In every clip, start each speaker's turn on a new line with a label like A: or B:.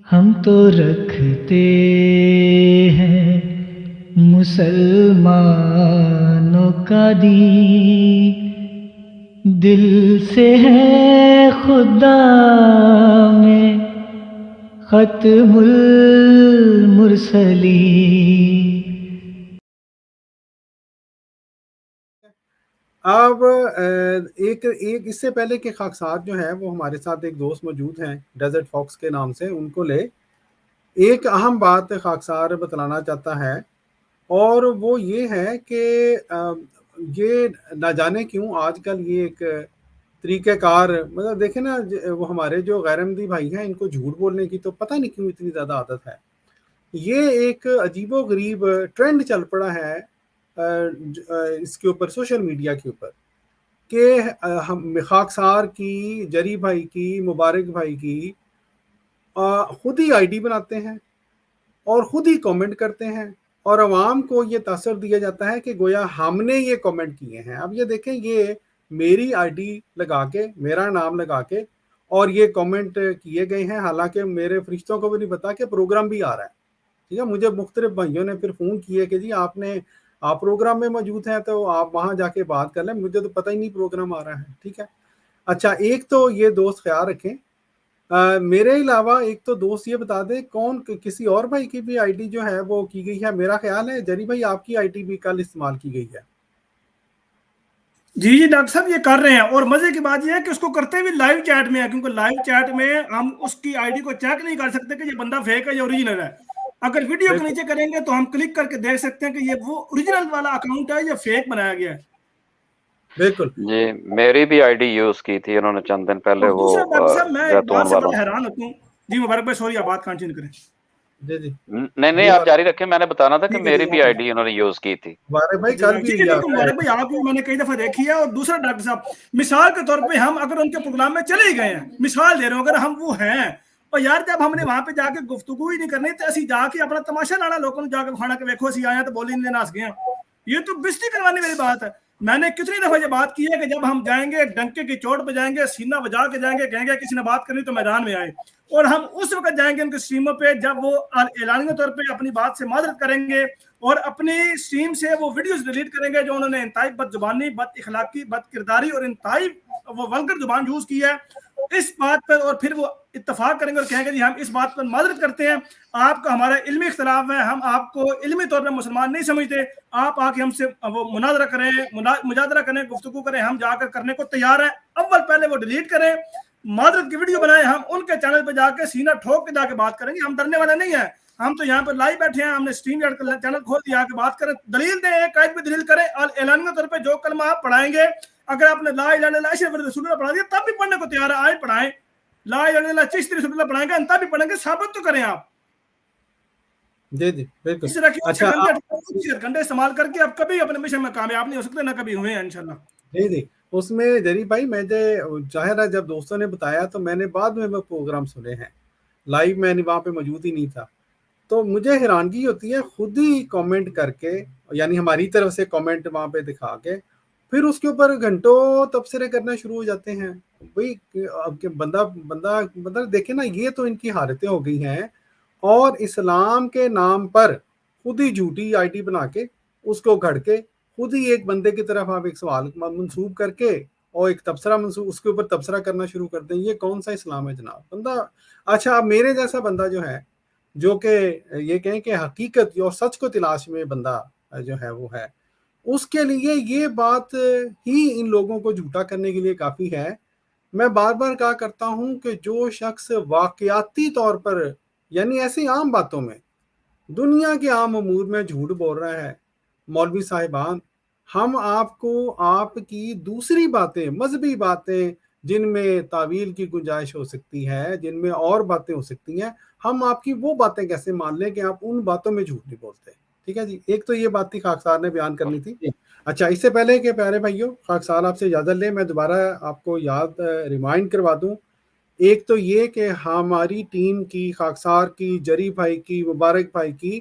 A: ہم تو رکھتے ہیں مسلمانوں کا دین، دل سے ہے خدا میں ختم المرسلین۔
B: اب ایک اس سے پہلے کہ خاکسار جو ہے وہ ہمارے ساتھ ایک دوست موجود ہیں ڈیزرٹ فاکس کے نام سے، ان کو لے ایک اہم بات خاکسار بتلانا چاہتا ہے، اور وہ یہ ہے کہ یہ نہ جانے کیوں آج کل یہ ایک طریقہ کار، مطلب دیکھیں نا، وہ ہمارے جو غیر احمدی بھائی ہیں ان کو جھوٹ بولنے کی تو پتہ نہیں کیوں اتنی زیادہ عادت ہے۔ یہ ایک عجیب و غریب ٹرینڈ چل پڑا ہے اس کے اوپر، سوشل میڈیا کے اوپر، کہ ہم خاکسار کی، جری بھائی کی، مبارک بھائی کی خود ہی آئی ڈی بناتے ہیں اور خود ہی کامنٹ کرتے ہیں، اور عوام کو یہ تاثر دیا جاتا ہے کہ گویا ہم نے یہ کامنٹ کیے ہیں۔ اب یہ دیکھیں، یہ میری آئی ڈی لگا کے، میرا نام لگا کے، اور یہ کامنٹ کیے گئے ہیں، حالانکہ میرے فرشتوں کو بھی نہیں پتا کہ پروگرام بھی آ رہا ہے۔ ٹھیک ہے، مجھے مختلف بھائیوں نے پھر فون کیے کہ جی آپ پروگرام میں موجود ہیں تو آپ وہاں جا کے بات کر لیں، مجھے تو پتہ ہی نہیں پروگرام آ رہا ہے۔ ٹھیک ہے، اچھا، ایک تو یہ دوست خیال رکھیں، میرے علاوہ ایک تو دوست یہ بتا دیں کون کسی اور بھائی کی بھی آئی ڈی جو ہے وہ کی گئی ہے۔ میرا خیال ہے جری بھائی آپ کی آئی ڈی بھی کل استعمال کی گئی ہے۔
C: جی ڈاکٹر صاحب یہ کر رہے ہیں، اور مزے کی بات یہ ہے کہ اس کو کرتے ہوئے لائیو چیٹ میں ہے، کیونکہ لائیو چیٹ میں ہم اس کی آئی ڈی کو چیک نہیں کر سکتے کہ یہ بندہ فیک ہے یا اوریجنل ہے۔ اگر ویڈیو کے نیچے کریں گے تو ہم کلک کر کے دیکھ سکتے ہیں کہ یہ وہ اوریجنل والا اکاؤنٹ ہے یا فیک بنایا گیا ہے۔
B: بالکل
D: جی میری بھی آئی ڈی یوز کی تھی انہوں نے چند دن پہلے، وہ
C: دوسرا ڈاکٹر صاحب میں ایک
D: زیتون
C: بات سے
D: والا۔
C: بڑا حیران ہوتا ہوں جی، مبارک بھائی سوری آپ بات کنٹینیو کریں۔
B: جی
D: نہیں آپ جاری رکھیں، میں نے بتانا تھا کہ میری بھی آئی ڈی
C: جی
D: انہوں نے یوز کی تھی۔
B: مبارک بھائی کل بھی
C: بالکل مبارک بھائی، آپ بھی میں نے کئی دفعہ دیکھی ہے۔ اور دوسرا ڈاکٹر صاحب، مثال کے طور پہ ہم اگر ان کے پروگرام میں چلے ہی گئے ہیں، مثال دے رہے ہوں، اگر ہم وہ ہیں، اور یار جب ہم نے وہاں پہ جا کے گفتگو ہی نہیں کرنی تو اسی جا کے اپنا تماشا لانا، لوگوں نے جا کے کھانا کے ویکھو اسی آئے ہیں تو بولی نہیں ناس گئے ہیں، یہ تو بستی کروانے والی بات ہے۔ میں نے کتنی دفعہ یہ بات کی ہے کہ جب ہم جائیں گے ڈنکے کی چوٹ پہ جائیں گے، سینہ بجا کے جائیں گے، کہیں گے کسی نے بات کرنی تو میدان میں آئے، اور ہم اس وقت جائیں گے ان کی سٹریموں پہ جب وہ اعلانیہ طور پہ اپنی بات سے معذرت کریں گے اور اپنی سٹریم سے وہ ویڈیوز ڈیلیٹ کریں گے جو انہوں نے انتہائی بد زبانی، بد اخلاقی، بد کرداری اور انتہائی وہ ولگر زبان یوز کی ہے اس بات پر، اور پھر وہ اتفاق کریں گے اور کہیں گے جی ہم اس بات پر معذرت کرتے ہیں، آپ کا ہمارا علمی اختلاف ہے، ہم آپ کو علمی طور پہ مسلمان نہیں سمجھتے، آپ آ کے ہم سے وہ مناظرہ کریں، مجادلہ کریں، گفتگو کریں، ہم جا کر کرنے کو تیار ہیں۔ اول پہلے وہ ڈیلیٹ کریں، معذرت کی ویڈیو بنائیں، ہم ان کے چینل پہ جا کے سینہ ٹھوک کے جا کے بات کریں گے، ہم ڈرنے والے نہیں ہیں، ہم تو یہاں پر لائیو بیٹھے ہیں، ہم نے سٹریم یارڈ کا چینل کھول دیا کہ بات کریں، دلیل دیں، ایک آیت پہ دلیل کریں، اور اعلانیہ طور پہ جو کلمہ آپ پڑھائیں گے، اگر آپ نے لا الہ الا اللہ اشرف رسول اللہ پڑھا دیا تب بھی پڑھنے کو تیار ہے، آئے پڑھائیں، لا الہ الا اللہ چشتی رسول اللہ پڑھائیں گے تب بھی پڑھیں گے، ثابت تو کریں آپ۔
B: جی بالکل۔
C: اس طرح کے
B: اچھا
C: گھنٹے استعمال کر کے آپ کبھی اپنے مشن میں کامیاب نہیں ہو سکتے، نہ کبھی ہوئے ہیں انشاءاللہ۔
B: جی اس میں جری بھائی مجھے ظاہر ہے جب دوستوں نے بتایا تو میں نے بعد میں وہ پروگرام سنے ہیں، لائیو میں وہاں پہ موجود ہی نہیں تھا، تو مجھے حیرانگی ہوتی ہے خود ہی کامنٹ کر کے، یعنی ہماری طرف سے کامنٹ وہاں پہ دکھا کے پھر اس کے اوپر گھنٹوں تبصرے کرنا شروع ہو جاتے ہیں۔ بھائی بندہ دیکھیں نا، یہ تو ان کی حالتیں ہو گئی ہیں، اور اسلام کے نام پر خود ہی جھوٹی آئی ڈی بنا کے اس کو گھڑ کے خود ہی ایک بندے کی طرف آپ ایک سوال منسوب کر کے اور ایک تبصرہ منسوب اس کے اوپر تبصرہ کرنا شروع کر دیں، یہ کون سا اسلام ہے جناب؟ بندہ اچھا، اب میرے جیسا بندہ جو ہے، جو کہ یہ کہیں کہ حقیقت اور سچ کو تلاش میں بندہ جو ہے وہ ہے، اس کے لیے یہ بات ہی ان لوگوں کو جھوٹا کرنے کے لیے کافی ہے۔ میں بار بار کہا کرتا ہوں کہ جو شخص واقعاتی طور پر، یعنی ایسی عام باتوں میں، دنیا کے عام امور میں جھوٹ بول رہا ہے، مولوی صاحبان، ہم آپ کو آپ کی دوسری باتیں، مذہبی باتیں جن میں تعویل کی گنجائش ہو سکتی ہے، جن میں اور باتیں ہو سکتی ہیں، ہم آپ کی وہ باتیں کیسے مان لیں کہ آپ ان باتوں میں جھوٹ نہیں بولتے؟ ٹھیک ہے جی، ایک تو یہ بات تھی خاکسار نے بیان کرنی تھی۔ اچھا، اس سے پہلے کہ پیارے بھائیوں خاکسار آپ سے اجازت لیں، میں دوبارہ آپ کو یاد ریمائنڈ کروا دوں، ایک تو یہ کہ ہماری ٹیم کی، خاکسار کی، جری بھائی کی، مبارک بھائی کی،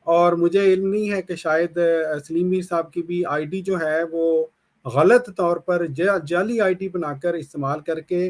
B: اور مجھے علم نہیں ہے کہ شاید سلیم میر صاحب کی بھی آئی ڈی جو ہے وہ غلط طور پر جعلی آئی ڈی بنا کر استعمال کر کے